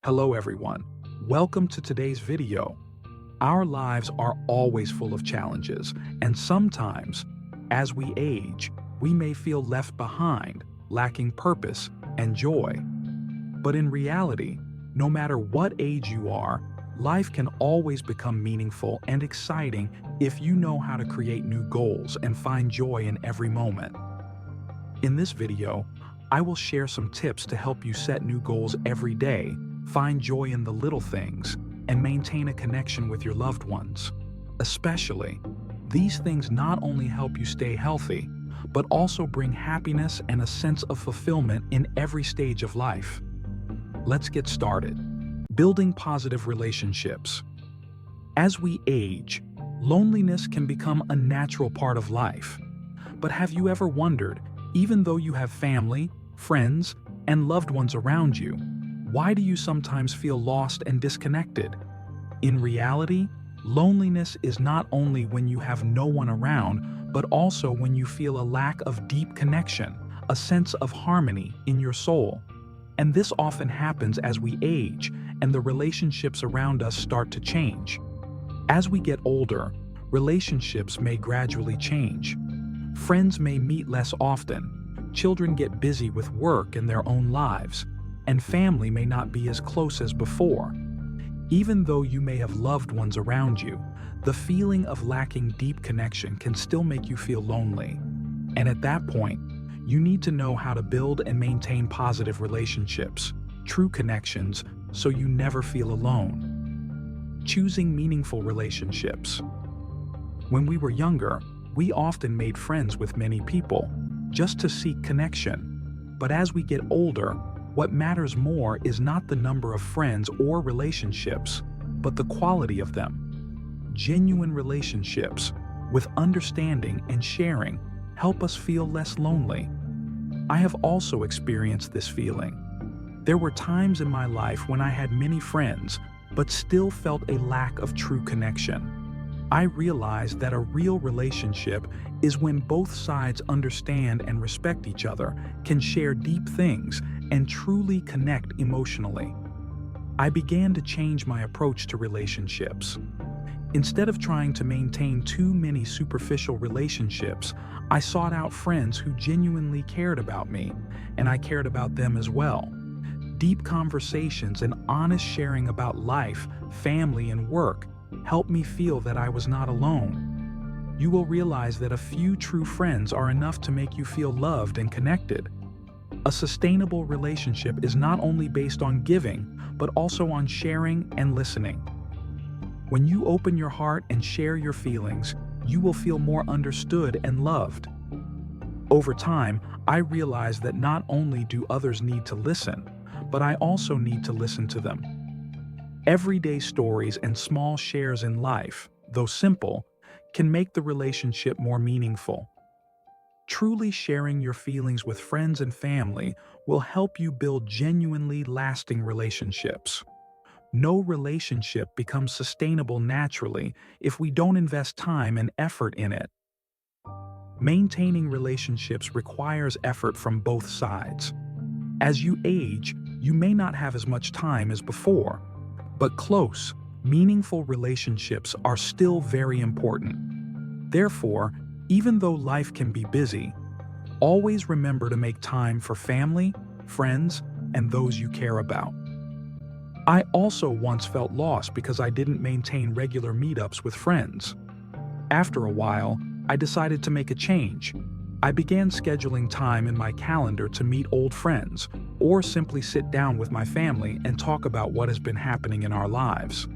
Hello everyone, welcome to today's video. Our lives are always full of challenges, and sometimes, as we age, we may feel left behind, lacking purpose and joy. But in reality, no matter what age you are, life can always become meaningful and exciting if you know how to create new goals and find joy in every moment. In this video, I will share some tips to help you set new goals every day, find joy in the little things, and maintain a connection with your loved ones. Especially, these things not only help you stay healthy, but also bring happiness and a sense of fulfillment in every stage of life. Let's get started. Building positive relationships. As we age, loneliness can become a natural part of life. But have you ever wondered, even though you have family, friends, and loved ones around you, why do you sometimes feel lost and disconnected? In reality, loneliness is not only when you have no one around, but also when you feel a lack of deep connection, a sense of harmony in your soul. And this often happens as we age and the relationships around us start to change. As we get older, relationships may gradually change. Friends may meet less often, children get busy with work and their own lives, and family may not be as close as before. Even though you may have loved ones around you, the feeling of lacking deep connection can still make you feel lonely. And at that point, you need to know how to build and maintain positive relationships, true connections, so you never feel alone. Choosing meaningful relationships. When we were younger, we often made friends with many people, just to seek connection. But as we get older, what matters more is not the number of friends or relationships, but the quality of them. Genuine relationships, with understanding and sharing, help us feel less lonely. I have also experienced this feeling. There were times in my life when I had many friends, but still felt a lack of true connection. I realized that a real relationship is when both sides understand and respect each other, can share deep things, and truly connect emotionally. I began to change my approach to relationships. Instead of trying to maintain too many superficial relationships, I sought out friends who genuinely cared about me, and I cared about them as well. Deep conversations and honest sharing about life, family, and work helped me feel that I was not alone. You will realize that a few true friends are enough to make you feel loved and connected. A sustainable relationship is not only based on giving, but also on sharing and listening. When you open your heart and share your feelings, you will feel more understood and loved. Over time, I realized that not only do others need to listen, but I also need to listen to them. Everyday stories and small shares in life, though simple, can make the relationship more meaningful. Truly sharing your feelings with friends and family will help you build genuinely lasting relationships. No relationship becomes sustainable naturally if we don't invest time and effort in it. Maintaining relationships requires effort from both sides. As you age, you may not have as much time as before, but close, meaningful relationships are still very important. Therefore, even though life can be busy, always remember to make time for family, friends, and those you care about. I also once felt lost because I didn't maintain regular meetups with friends. After a while, I decided to make a change. I began scheduling time in my calendar to meet old friends, or simply sit down with my family and talk about what has been happening in our lives.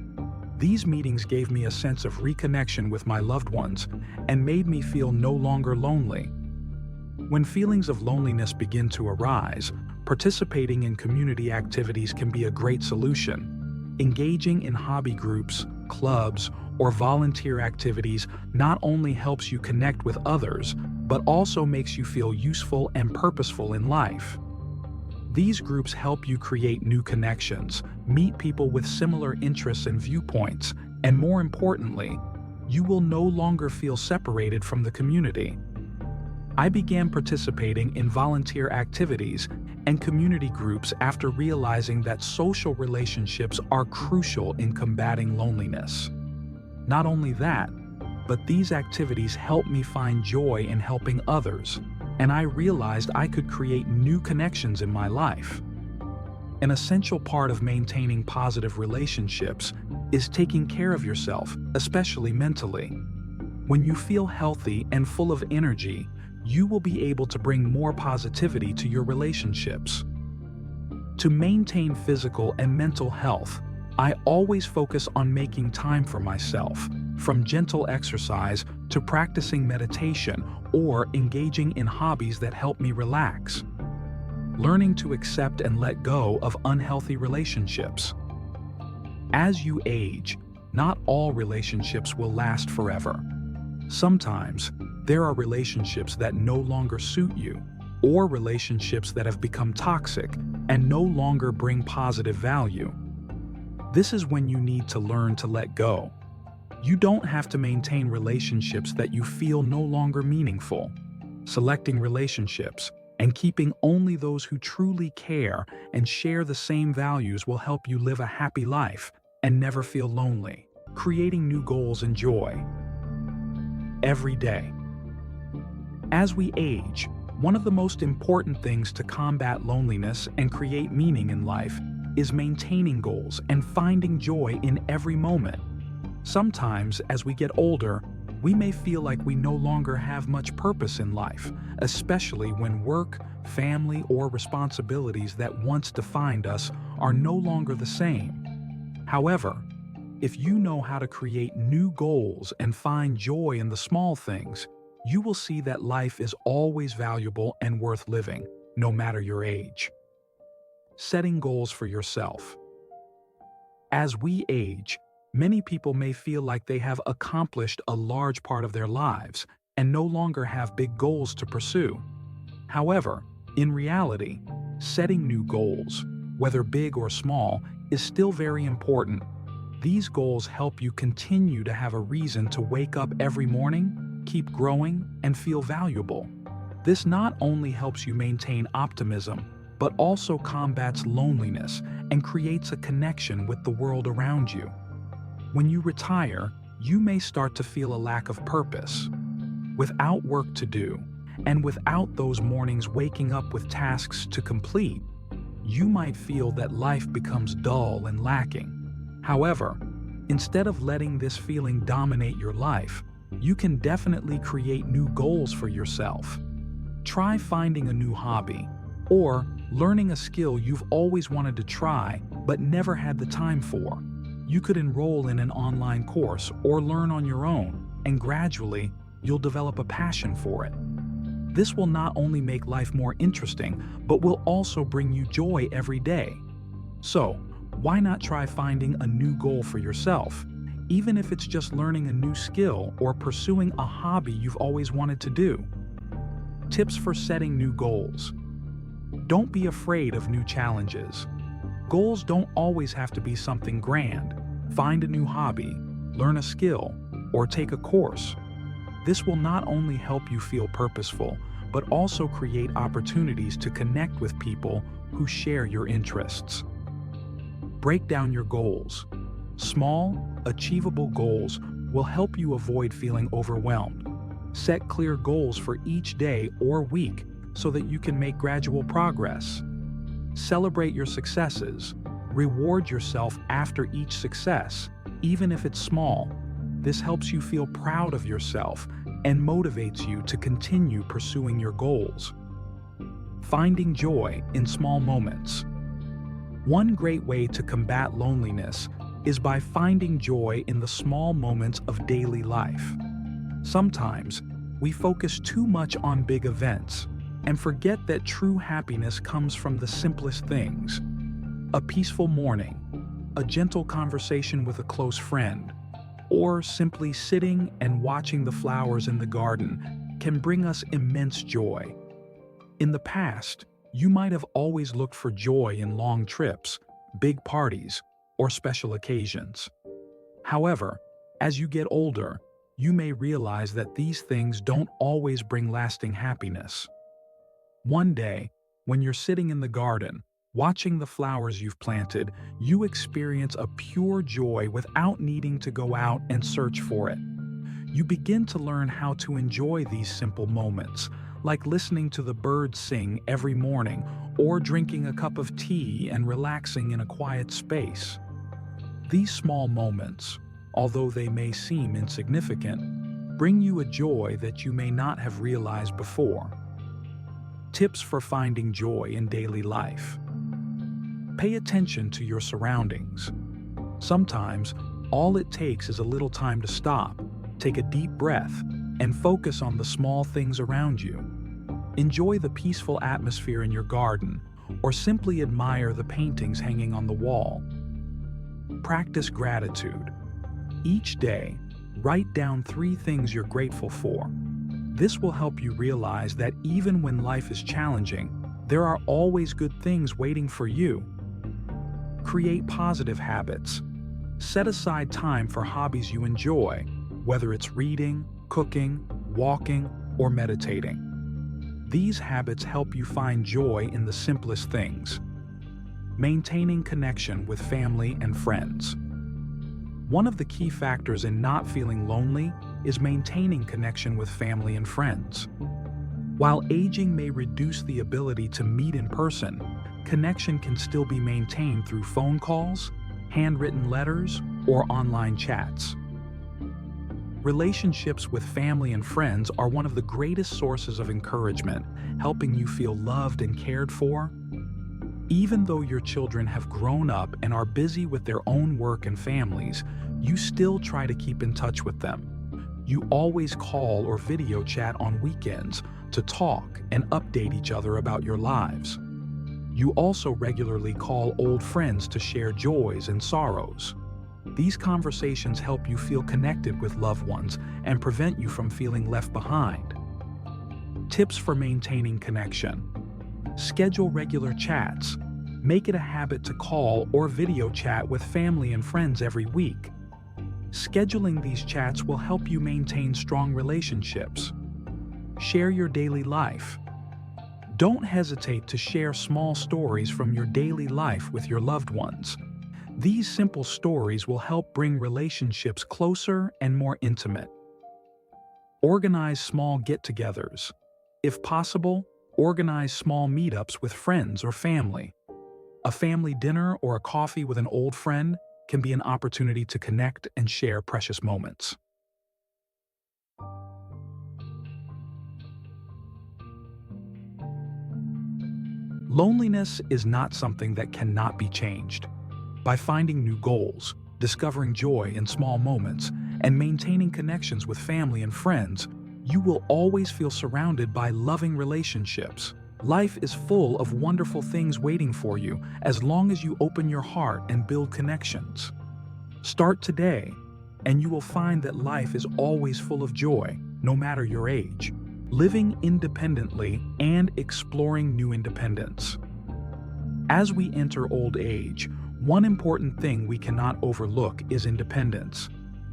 These meetings gave me a sense of reconnection with my loved ones and made me feel no longer lonely. When feelings of loneliness begin to arise, participating in community activities can be a great solution. Engaging in hobby groups, clubs, or volunteer activities not only helps you connect with others, but also makes you feel useful and purposeful in life. These groups help you create new connections, meet people with similar interests and viewpoints, and more importantly, you will no longer feel separated from the community. I began participating in volunteer activities and community groups after realizing that social relationships are crucial in combating loneliness. Not only that, but these activities helped me find joy in helping others, and I realized I could create new connections in my life. An essential part of maintaining positive relationships is taking care of yourself, especially mentally. When you feel healthy and full of energy, you will be able to bring more positivity to your relationships. To maintain physical and mental health, I always focus on making time for myself, from gentle exercise to practicing meditation or engaging in hobbies that help me relax. Learning to accept and let go of unhealthy relationships. As you age, not all relationships will last forever. Sometimes, there are relationships that no longer suit you, or relationships that have become toxic and no longer bring positive value. This is when you need to learn to let go. You don't have to maintain relationships that you feel no longer meaningful. Selecting relationships and keeping only those who truly care and share the same values will help you live a happy life and never feel lonely. Creating new goals and joy. Every day. As we age, one of the most important things to combat loneliness and create meaning in life is maintaining goals and finding joy in every moment. Sometimes, as we get older, we may feel like we no longer have much purpose in life, especially when work, family, or responsibilities that once defined us are no longer the same. However, if you know how to create new goals and find joy in the small things, you will see that life is always valuable and worth living, no matter your age. Setting goals for yourself. As we age, many people may feel like they have accomplished a large part of their lives and no longer have big goals to pursue. However, in reality, setting new goals, whether big or small, is still very important. These goals help you continue to have a reason to wake up every morning, keep growing, and feel valuable. This not only helps you maintain optimism, but also combats loneliness and creates a connection with the world around you. When you retire, you may start to feel a lack of purpose. Without work to do, and without those mornings waking up with tasks to complete, you might feel that life becomes dull and lacking. However, instead of letting this feeling dominate your life, you can definitely create new goals for yourself. Try finding a new hobby, or learning a skill you've always wanted to try but never had the time for. You could enroll in an online course or learn on your own, and gradually, you'll develop a passion for it. This will not only make life more interesting, but will also bring you joy every day. So, why not try finding a new goal for yourself, even if it's just learning a new skill or pursuing a hobby you've always wanted to do? Tips for setting new goals. Don't be afraid of new challenges. Goals don't always have to be something grand. Find a new hobby, learn a skill, or take a course. This will not only help you feel purposeful, but also create opportunities to connect with people who share your interests. Break down your goals. Small, achievable goals will help you avoid feeling overwhelmed. Set clear goals for each day or week so that you can make gradual progress. Celebrate your successes. Reward yourself after each success, even if it's small. This helps you feel proud of yourself and motivates you to continue pursuing your goals. Finding joy in small moments. One great way to combat loneliness is by finding joy in the small moments of daily life. Sometimes, we focus too much on big events and forget that true happiness comes from the simplest things. A peaceful morning, a gentle conversation with a close friend, or simply sitting and watching the flowers in the garden can bring us immense joy. In the past, you might have always looked for joy in long trips, big parties, or special occasions. However, as you get older, you may realize that these things don't always bring lasting happiness. One day, when you're sitting in the garden, watching the flowers you've planted, you experience a pure joy without needing to go out and search for it. You begin to learn how to enjoy these simple moments, like listening to the birds sing every morning or drinking a cup of tea and relaxing in a quiet space. These small moments, although they may seem insignificant, bring you a joy that you may not have realized before. Tips for finding joy in daily life. Pay attention to your surroundings. Sometimes, all it takes is a little time to stop, take a deep breath, and focus on the small things around you. Enjoy the peaceful atmosphere in your garden, or simply admire the paintings hanging on the wall. Practice gratitude. Each day, write down 3 things you're grateful for. This will help you realize that even when life is challenging, there are always good things waiting for you. Create positive habits. Set aside time for hobbies you enjoy, whether it's reading, cooking, walking, or meditating. These habits help you find joy in the simplest things. Maintaining connection with family and friends. One of the key factors in not feeling lonely is maintaining connection with family and friends. While aging may reduce the ability to meet in person, connection can still be maintained through phone calls, handwritten letters, or online chats. Relationships with family and friends are one of the greatest sources of encouragement, helping you feel loved and cared for. Even though your children have grown up and are busy with their own work and families, you still try to keep in touch with them. You always call or video chat on weekends to talk and update each other about your lives. You also regularly call old friends to share joys and sorrows. These conversations help you feel connected with loved ones and prevent you from feeling left behind. Tips for maintaining connection. Schedule regular chats. Make it a habit to call or video chat with family and friends every week. Scheduling these chats will help you maintain strong relationships. Share your daily life. Don't hesitate to share small stories from your daily life with your loved ones. These simple stories will help bring relationships closer and more intimate. Organize small get-togethers. If possible, organize small meetups with friends or family. A family dinner or a coffee with an old friend can be an opportunity to connect and share precious moments. Loneliness is not something that cannot be changed. By finding new goals, discovering joy in small moments, and maintaining connections with family and friends, you will always feel surrounded by loving relationships. Life is full of wonderful things waiting for you as long as you open your heart and build connections. Start today, and you will find that life is always full of joy, no matter your age. Living independently and exploring new independence. As we enter old age, one important thing we cannot overlook is independence.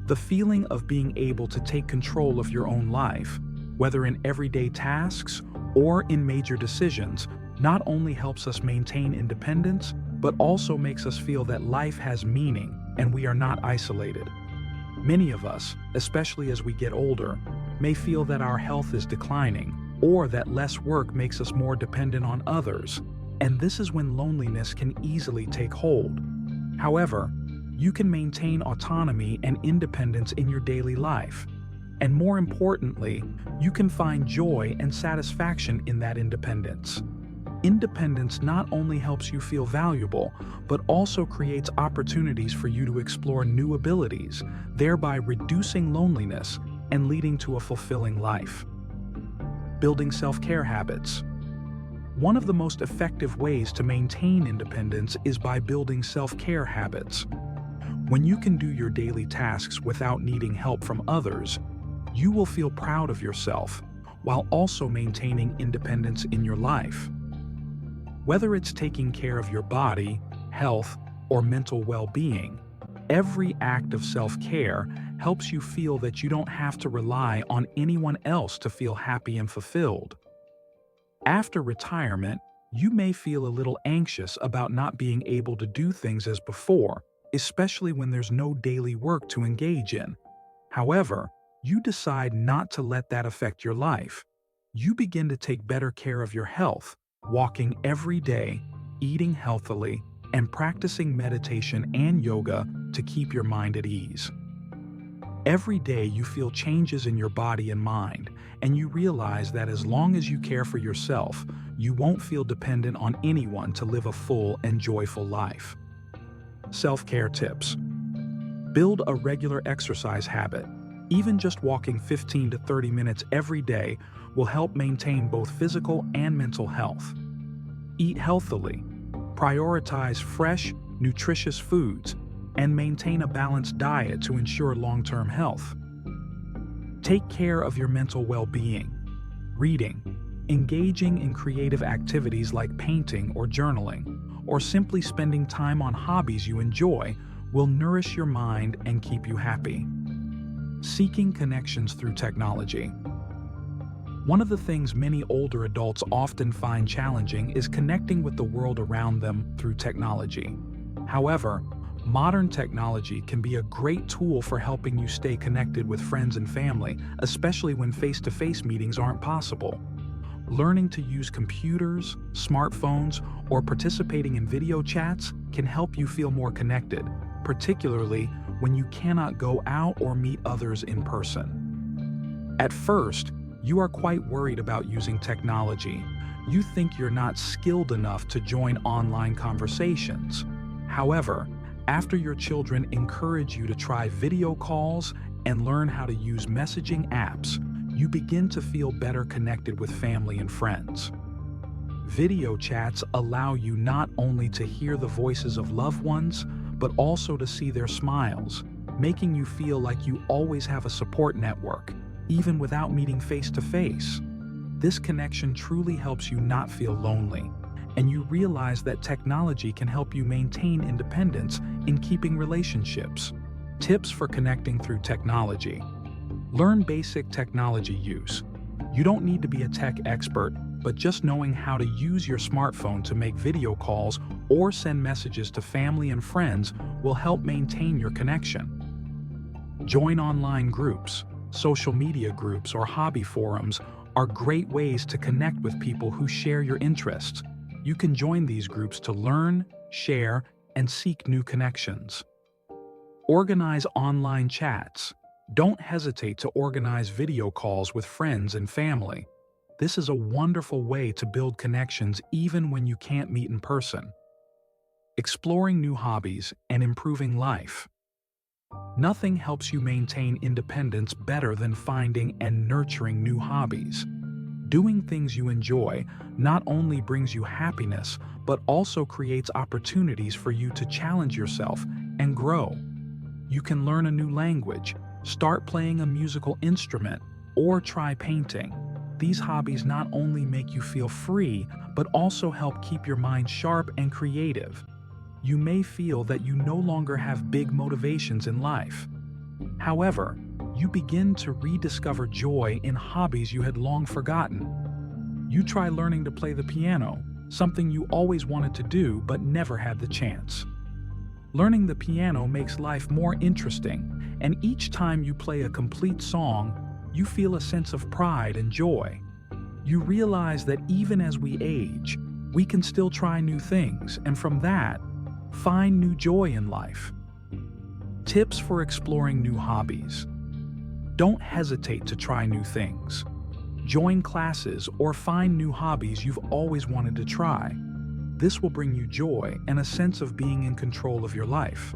The feeling of being able to take control of your own life, whether in everyday tasks or in major decisions, not only helps us maintain independence, but also makes us feel that life has meaning and we are not isolated. Many of us, especially as we get older, may feel that our health is declining or that less work makes us more dependent on others, and this is when loneliness can easily take hold. However, you can maintain autonomy and independence in your daily life. And more importantly, you can find joy and satisfaction in that independence. Independence not only helps you feel valuable, but also creates opportunities for you to explore new abilities, thereby reducing loneliness and leading to a fulfilling life. Building self-care habits. One of the most effective ways to maintain independence is by building self-care habits. When you can do your daily tasks without needing help from others, you will feel proud of yourself while also maintaining independence in your life. Whether it's taking care of your body, health, or mental well-being, Every act of self-care helps you feel that you don't have to rely on anyone else to feel happy and fulfilled. After retirement, you may feel a little anxious about not being able to do things as before, especially when there's no daily work to engage in. However, you decide not to let that affect your life. You begin to take better care of your health, walking every day, eating healthily, and practicing meditation and yoga to keep your mind at ease. Every day you feel changes in your body and mind, and you realize that as long as you care for yourself, you won't feel dependent on anyone to live a full and joyful life. Self-care tips. Build a regular exercise habit. Even just walking 15 to 30 minutes every day will help maintain both physical and mental health. Eat healthily. Prioritize fresh, nutritious foods and maintain a balanced diet to ensure long-term health. Take care of your mental well-being. Reading, engaging in creative activities like painting or journaling, or simply spending time on hobbies you enjoy will nourish your mind and keep you happy. Seeking connections through technology. One of the things many older adults often find challenging is connecting with the world around them through technology. However, modern technology can be a great tool for helping you stay connected with friends and family, especially when face-to-face meetings aren't possible. Learning to use computers, smartphones, or participating in video chats can help you feel more connected, particularly when you cannot go out or meet others in person. At first, you are quite worried about using technology. You think you're not skilled enough to join online conversations. However, after your children encourage you to try video calls and learn how to use messaging apps, you begin to feel better connected with family and friends. Video chats allow you not only to hear the voices of loved ones, but also to see their smiles, making you feel like you always have a support network, even without meeting face-to-face. This connection truly helps you not feel lonely, and you realize that technology can help you maintain independence in keeping relationships. Tips for connecting through technology. Learn basic technology use. You don't need to be a tech expert, but just knowing how to use your smartphone to make video calls or send messages to family and friends will help maintain your connection. Join online groups. Social media groups or hobby forums are great ways to connect with people who share your interests. You can join these groups to learn, share, and seek new connections. Organize online chats. Don't hesitate to organize video calls with friends and family. This is a wonderful way to build connections even when you can't meet in person. Exploring new hobbies and improving life. Nothing helps you maintain independence better than finding and nurturing new hobbies. Doing things you enjoy not only brings you happiness, but also creates opportunities for you to challenge yourself and grow. You can learn a new language, start playing a musical instrument, or try painting. These hobbies not only make you feel free, but also help keep your mind sharp and creative. You may feel that you no longer have big motivations in life. However, you begin to rediscover joy in hobbies you had long forgotten. You try learning to play the piano, something you always wanted to do but never had the chance. Learning the piano makes life more interesting, and each time you play a complete song, you feel a sense of pride and joy. You realize that even as we age, we can still try new things, and from that, find new joy in life. Tips for exploring new hobbies. Don't hesitate to try new things. Join classes or find new hobbies you've always wanted to try. This will bring you joy and a sense of being in control of your life.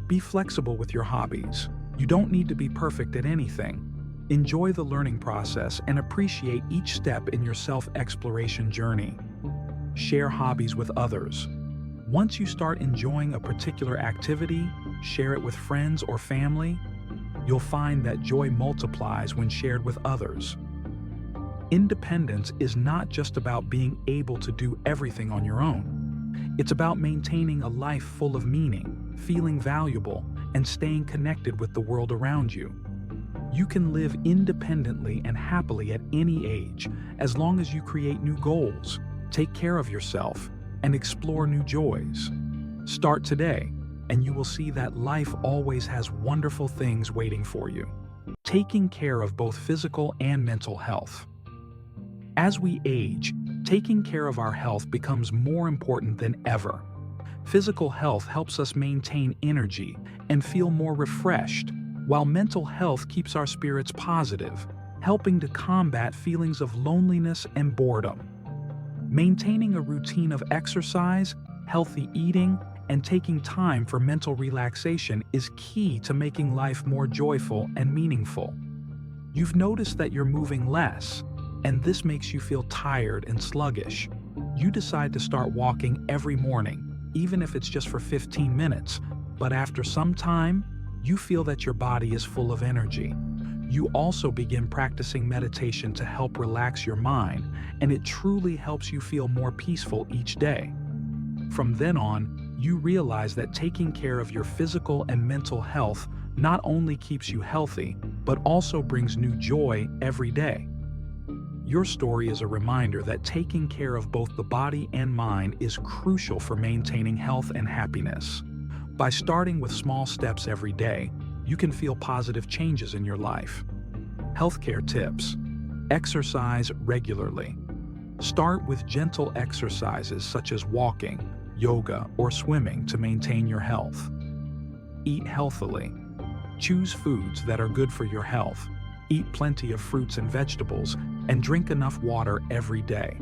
Be flexible with your hobbies. You don't need to be perfect at anything. Enjoy the learning process and appreciate each step in your self-exploration journey. Share hobbies with others. Once you start enjoying a particular activity, share it with friends or family. You'll find that joy multiplies when shared with others. Independence is not just about being able to do everything on your own. It's about maintaining a life full of meaning, feeling valuable, and staying connected with the world around you. You can live independently and happily at any age, as long as you create new goals, take care of yourself, and explore new joys. Start today, and you will see that life always has wonderful things waiting for you. Taking care of both physical and mental health. As we age, taking care of our health becomes more important than ever. Physical health helps us maintain energy and feel more refreshed, while mental health keeps our spirits positive, helping to combat feelings of loneliness and boredom. Maintaining a routine of exercise, healthy eating, and taking time for mental relaxation is key to making life more joyful and meaningful. You've noticed that you're moving less, and this makes you feel tired and sluggish. You decide to start walking every morning, even if it's just for 15 minutes, but after some time, you feel that your body is full of energy. You also begin practicing meditation to help relax your mind, and it truly helps you feel more peaceful each day. From then on, you realize that taking care of your physical and mental health not only keeps you healthy, but also brings new joy every day. Your story is a reminder that taking care of both the body and mind is crucial for maintaining health and happiness. By starting with small steps every day, you can feel positive changes in your life. Healthcare tips. Exercise regularly. Start with gentle exercises such as walking, yoga, or swimming to maintain your health. Eat healthily. Choose foods that are good for your health. Eat plenty of fruits and vegetables, and drink enough water every day.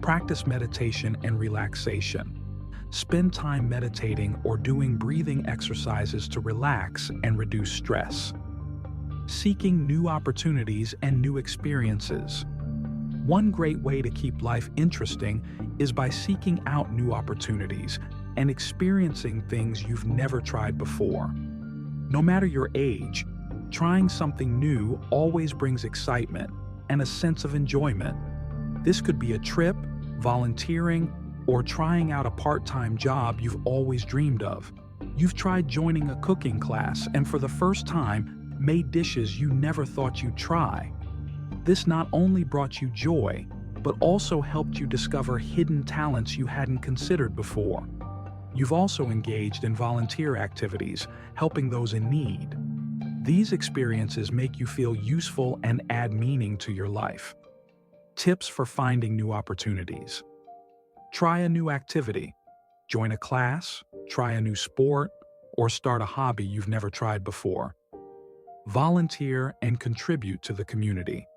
Practice meditation and relaxation. Spend time meditating or doing breathing exercises to relax and reduce stress. Seeking new opportunities and new experiences. One great way to keep life interesting is by seeking out new opportunities and experiencing things you've never tried before. No matter your age, trying something new always brings excitement and a sense of enjoyment. This could be a trip, volunteering, or trying out a part-time job you've always dreamed of. You've tried joining a cooking class and for the first time made dishes you never thought you'd try. This not only brought you joy, but also helped you discover hidden talents you hadn't considered before. You've also engaged in volunteer activities, helping those in need. These experiences make you feel useful and add meaning to your life. Tips for finding new opportunities. Try a new activity. Join a class, try a new sport, or start a hobby you've never tried before. Volunteer and contribute to the community.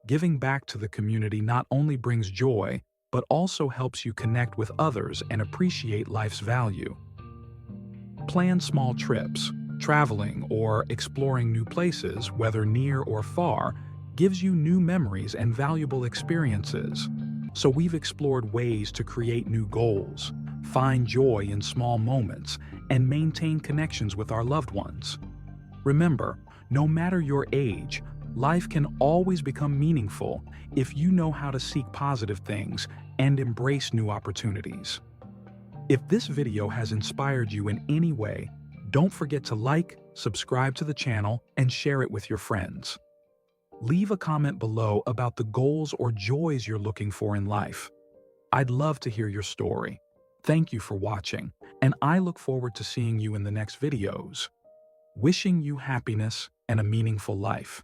Giving back to the community not only brings joy, but also helps you connect with others and appreciate life's value. Plan small trips. Traveling or exploring new places, whether near or far, gives you new memories and valuable experiences. So we've explored ways to create new goals, find joy in small moments, and maintain connections with our loved ones. Remember, no matter your age, life can always become meaningful if you know how to seek positive things and embrace new opportunities. If this video has inspired you in any way, don't forget to like, subscribe to the channel, and share it with your friends. Leave a comment below about the goals or joys you're looking for in life. I'd love to hear your story. Thank you for watching, and I look forward to seeing you in the next videos. Wishing you happiness and a meaningful life.